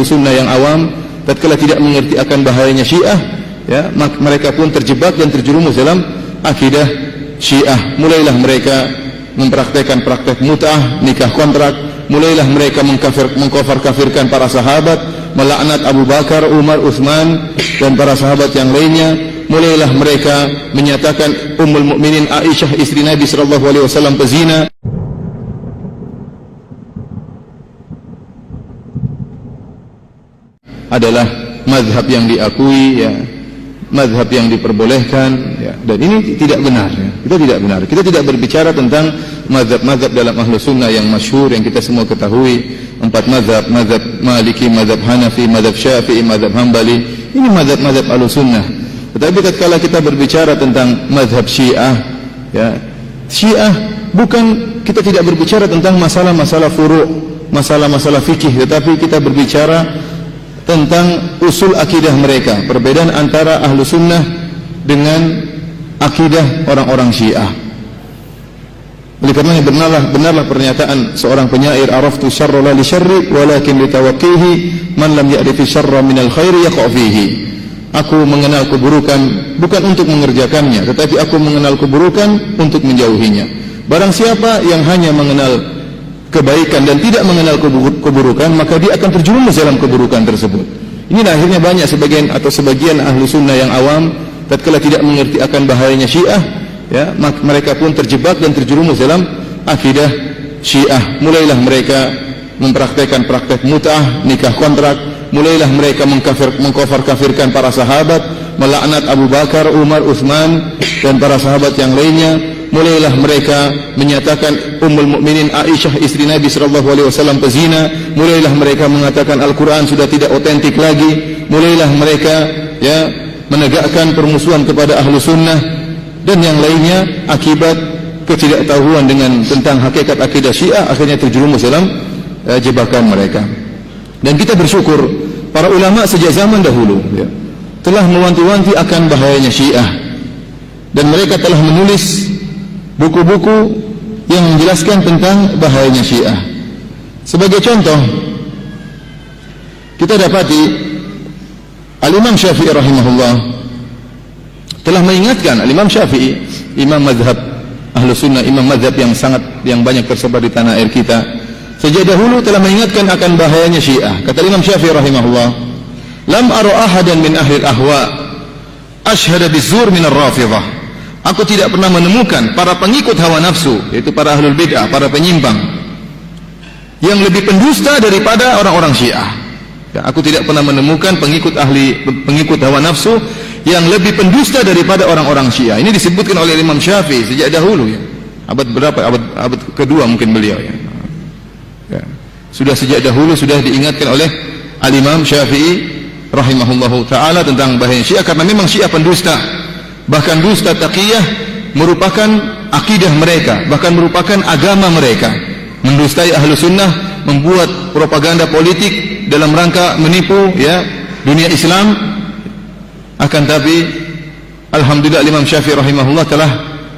ahlu sunnah yang awam tatkala tidak mengerti akan bahayanya Syiah, ya, mereka pun terjebak dan terjerumus dalam akidah Syiah. Mulailah mereka mempraktekkan praktek mut'ah, nikah kontrak. Mulailah mereka mengkafir-kafirkan para sahabat, melaknat Abu Bakar, Umar, Utsman dan para sahabat yang lainnya. Mulailah mereka menyatakan Ummul Mukminin Aisyah istri Nabi sallallahu alaihi wasallam pezina. Adalah mazhab yang diakui, ya, mazhab yang diperbolehkan, ya, dan ini tidak benar, ya. Kita tidak berbicara tentang mazhab-mazhab dalam ahlu sunnah yang masyhur yang kita semua ketahui, 4 mazhab: mazhab Maliki, mazhab Hanafi, mazhab Syafi'i, mazhab Hambali. Ini mazhab-mazhab ahlu sunnah. Tetapi tatkala kita berbicara tentang mazhab Syiah, ya, Syiah bukan, kita tidak berbicara tentang masalah-masalah furu', masalah-masalah fikih, tetapi kita berbicara tentang usul akidah mereka, perbedaan antara ahlu sunnah dengan akidah orang-orang Syiah. Oleh karenanya benarlah pernyataan seorang penyair, araftu syarra la li syarri walakin li tawaqqihi man lam ya'rifi syarra minal khairi yaqa fihi. Aku mengenal keburukan bukan untuk mengerjakannya, tetapi aku mengenal keburukan untuk menjauhinya. Barang siapa yang hanya mengenal kebaikan dan tidak mengenal keburukan, maka dia akan terjerumus dalam keburukan tersebut. Inilah akhirnya banyak sebagian ahlu sunnah yang awam tatkala tidak mengerti akan bahayanya Syiah, ya, mereka pun terjebak dan terjerumus dalam akidah Syiah. Mulailah mereka mempraktekkan praktek mut'ah, nikah kontrak. Mulailah mereka mengkafir-kafirkan para sahabat, melaknat Abu Bakar, Umar, Utsman dan para sahabat yang lainnya. Mulailah mereka menyatakan Ummul Mukminin Aisyah istri Nabi sallallahu alaihi wasallam pezina. Mulailah mereka mengatakan Al-Qur'an sudah tidak otentik lagi. Mulailah mereka, ya, menegakkan permusuhan kepada ahlu sunnah dan yang lainnya akibat ketidaktahuan tentang hakikat akidah Syiah, akhirnya terjerumus dalam jebakan mereka. Dan kita bersyukur para ulama sejak zaman dahulu, ya, telah mewanti-wanti akan bahayanya Syiah, dan mereka telah menulis buku-buku yang menjelaskan tentang bahayanya Syiah. Sebagai contoh, kita dapati Al-Imam Syafi'i rahimahullah telah mengingatkan. Al-Imam Syafi'i, imam mazhab ahlu sunnah, imam mazhab yang banyak tersebar di tanah air kita, sejak dahulu telah mengingatkan akan bahayanya Syiah. Kata Imam Syafi'i rahimahullah, lam ara ahadan min ahli al-ahwa ashhada bizur min ar-rafidhah. Aku tidak pernah menemukan para pengikut hawa nafsu, yaitu para ahlul bid'ah, para penyimpang, yang lebih pendusta daripada orang-orang Syiah. Ya, aku tidak pernah menemukan pengikut hawa nafsu yang lebih pendusta daripada orang-orang Syiah. Ini disebutkan oleh Imam Syafi'i sejak dahulu, ya. Abad berapa? Abad kedua mungkin beliau, ya. Ya. Sudah sejak dahulu sudah diingatkan oleh Al-Imam Syafi'i rahimahullahu ta'ala tentang bahaya Syiah, karena memang Syiah pendusta. Bahkan dusta taqiyah merupakan akidah mereka, bahkan merupakan agama mereka. Mendustai ahlu sunnah, membuat propaganda politik dalam rangka menipu, ya, dunia Islam. Akan tapi alhamdulillah Imam Syafi'i rahimahullah telah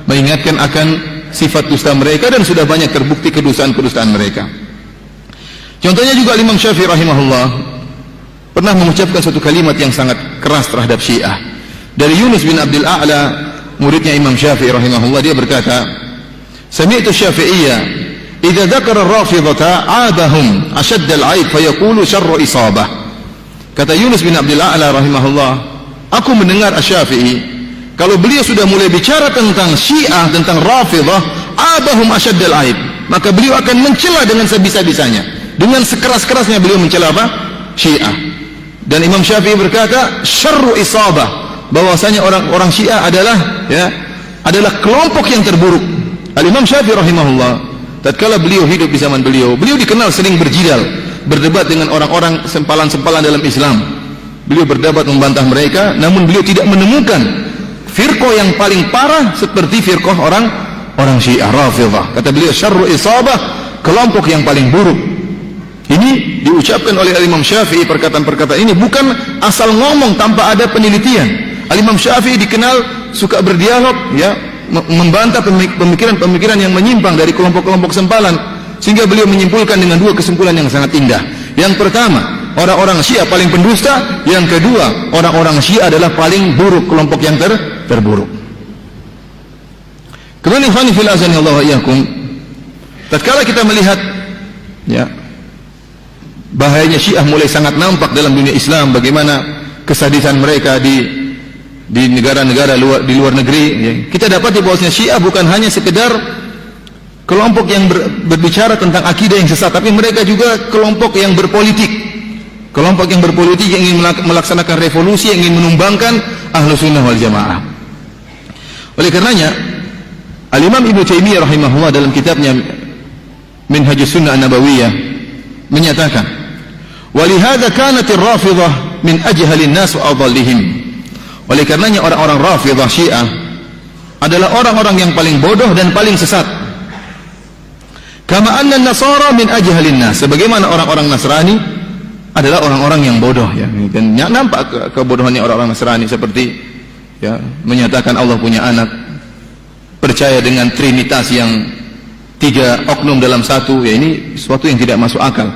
mengingatkan akan sifat dusta mereka, dan sudah banyak terbukti kedustaan-kedustaan mereka. Contohnya juga Imam Syafi'i rahimahullah pernah mengucapkan suatu kalimat yang sangat keras terhadap Syiah. Dari Yunus bin Abdul A'la, muridnya Imam Syafi'i rahimahullah, dia berkata, sami'tu Syafi'iyya idza dzakara ar-rafidhata 'adahum ashadd al-'aib fa yaqulu syarru isabah. Kata Yunus bin Abdul A'la rahimahullah, aku mendengar Asy-Syafi'i kalau beliau sudah mulai bicara tentang Syiah, tentang Rafidhah, 'adahum ashadd al-'aib, maka beliau akan mencela dengan sebisa-bisanya, dengan sekeras-kerasnya beliau mencela apa? Syiah. Dan Imam Syafi'i berkata, syarru isabah, bahwasanya orang-orang Syiah adalah kelompok yang terburuk. Al-Imam Syafi'i rahimahullah, tatkala beliau hidup di zaman beliau dikenal sering berjidal, berdebat dengan orang-orang sempalan-sempalan dalam Islam. Beliau berdebat membantah mereka, namun beliau tidak menemukan firqah yang paling parah seperti firqah orang Syiah Rafidhah. Kata beliau, syarru isabah, kelompok yang paling buruk. Ini diucapkan oleh Imam Syafi'i. Perkataan-perkataan ini bukan asal ngomong tanpa ada penelitian. Imam Syafi'i dikenal suka berdialog, ya, membantah pemikiran-pemikiran yang menyimpang dari kelompok-kelompok sempalan, sehingga beliau menyimpulkan dengan dua kesimpulan yang sangat indah. Yang pertama, orang-orang Syiah paling pendusta. Yang kedua, orang-orang Syiah adalah paling buruk, kelompok yang terburuk. Kemudian ikhwani fil azani Allah wa iyyakum, tatkala kita melihat ya bahayanya Syiah mulai sangat nampak dalam dunia Islam, bagaimana kesadisan mereka di negara-negara di luar negeri, ya. Kita dapati bahwasanya Syiah bukan hanya sekedar kelompok yang berbicara tentang akidah yang sesat, tapi mereka juga kelompok yang berpolitik. Kelompok yang berpolitik yang ingin melaksanakan revolusi, yang ingin menumbangkan Ahlus Sunnah wal Jamaah. Oleh karenanya, Al-Imam Ibnu Taimiyah rahimahullah dalam kitabnya Minhajus Sunnah An-Nabawiyah menyatakan, "Walihada kanatir Rafidhah min ajhalin nas wa adallihim." Oleh karenanya orang-orang Rafidhah Syiah adalah orang-orang yang paling bodoh dan paling sesat. Kama anna Nasara min ajhalin nas, sebagaimana orang-orang Nasrani adalah orang-orang yang bodoh, ya. Dan nampak kebodohannya orang-orang Nasrani, seperti ya menyatakan Allah punya anak, percaya dengan trinitas yang 3 oknum dalam satu, ya ini sesuatu yang tidak masuk akal.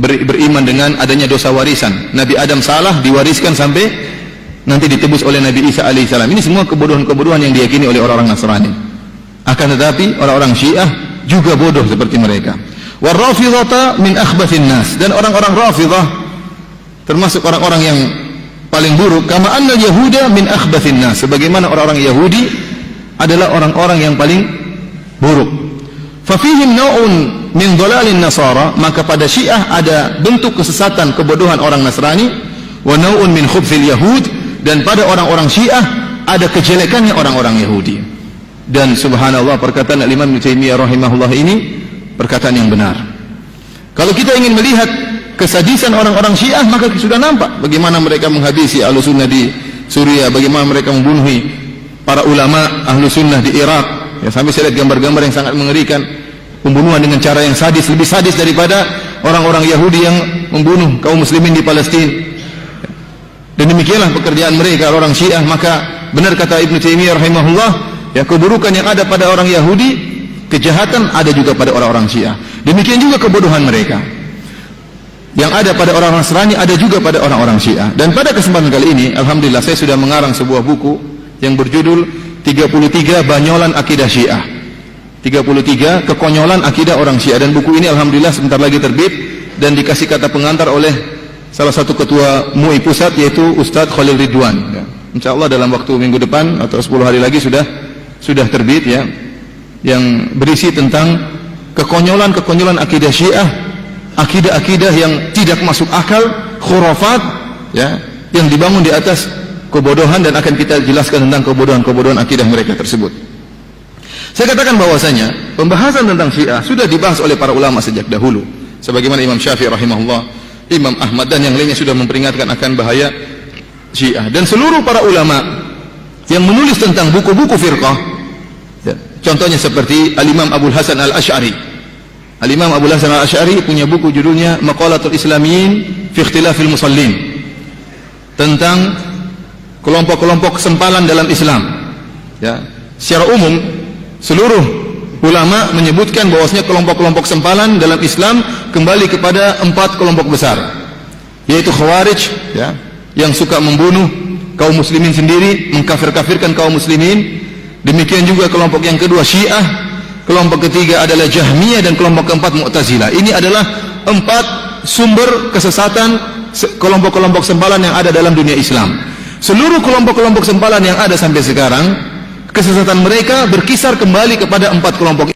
Beriman dengan adanya dosa warisan, Nabi Adam salah diwariskan sampai nanti ditebus oleh Nabi Isa alaihissalam. Ini semua kebodohan-kebodohan yang diyakini oleh orang-orang Nasrani. Akan tetapi orang-orang Syiah juga bodoh seperti mereka. War-Rafidhata min akhbathin nas, dan orang-orang Rafidhah termasuk orang-orang yang paling buruk. Kama anna Yahuda min akhbathin nas, sebagaimana orang-orang Yahudi adalah orang-orang yang paling buruk. Fa fihim naw'un min dhalalin Nasara, maka pada Syiah ada bentuk kesesatan, kebodohan orang Nasrani. Wa naw'un min khubthil Yahud, dan pada orang-orang Syiah ada kejelekannya orang-orang Yahudi. Dan subhanallah, perkataan Imam Ibnu Taimiyah rahimahullah ini perkataan yang benar. Kalau kita ingin melihat kesadisan orang-orang Syiah, maka sudah nampak bagaimana mereka menghabisi Ahlus Sunnah di Suriah, bagaimana mereka membunuhi para ulama Ahlus Sunnah di Irak, ya, sampai saya lihat gambar-gambar yang sangat mengerikan, pembunuhan dengan cara yang sadis, lebih sadis daripada orang-orang Yahudi yang membunuh kaum muslimin di Palestina. Dan demikianlah pekerjaan mereka orang Syiah. Maka benar kata Ibnu Taimiyah rahimahullah, ya, keburukan yang ada pada orang Yahudi, kejahatan ada juga pada orang-orang Syiah. Demikian juga kebodohan mereka yang ada pada orang Nasrani ada juga pada orang-orang Syiah. Dan pada kesempatan kali ini, alhamdulillah, saya sudah mengarang sebuah buku yang berjudul 33 Banyolan Akidah Syiah. 33 kekonyolan akidah orang Syiah. Dan buku ini alhamdulillah sebentar lagi terbit dan dikasih kata pengantar oleh salah satu ketua MUI pusat, yaitu Ustadz Khalil Ridwan, ya. InsyaAllah dalam waktu minggu depan atau 10 hari lagi sudah terbit, ya, yang berisi tentang kekonyolan akidah Syiah, akidah-akidah yang tidak masuk akal, khurafat, ya, yang dibangun di atas kebodohan, dan akan kita jelaskan tentang kebodohan akidah mereka tersebut. Saya katakan bahwasanya pembahasan tentang Syiah sudah dibahas oleh para ulama sejak dahulu, sebagaimana Imam Syafi'i rahimahullah, Imam Ahmad dan yang lainnya sudah memperingatkan akan bahaya Syiah. Dan seluruh para ulama yang menulis tentang buku-buku firqah, ya, contohnya seperti Al-Imam Abul Hasan Al-Asy'ari. Al-Imam Abul Hasan Al-Asy'ari punya buku judulnya Maqalatul Islamiyin fi Ikhtilafil Musallin, tentang kelompok-kelompok sempalan dalam Islam. Ya, secara umum seluruh ulama menyebutkan bahwasanya kelompok-kelompok sempalan dalam Islam kembali kepada 4 kelompok besar, yaitu Khawarij, ya, yang suka membunuh kaum muslimin sendiri, mengkafir-kafirkan kaum muslimin. Demikian juga kelompok yang kedua Syiah, kelompok ketiga adalah Jahmiyah, dan kelompok keempat Mu'tazilah. Ini adalah 4 sumber kesesatan kelompok-kelompok sempalan yang ada dalam dunia Islam. Seluruh kelompok-kelompok sempalan yang ada sampai sekarang, kesesatan mereka berkisar kembali kepada 4 kelompok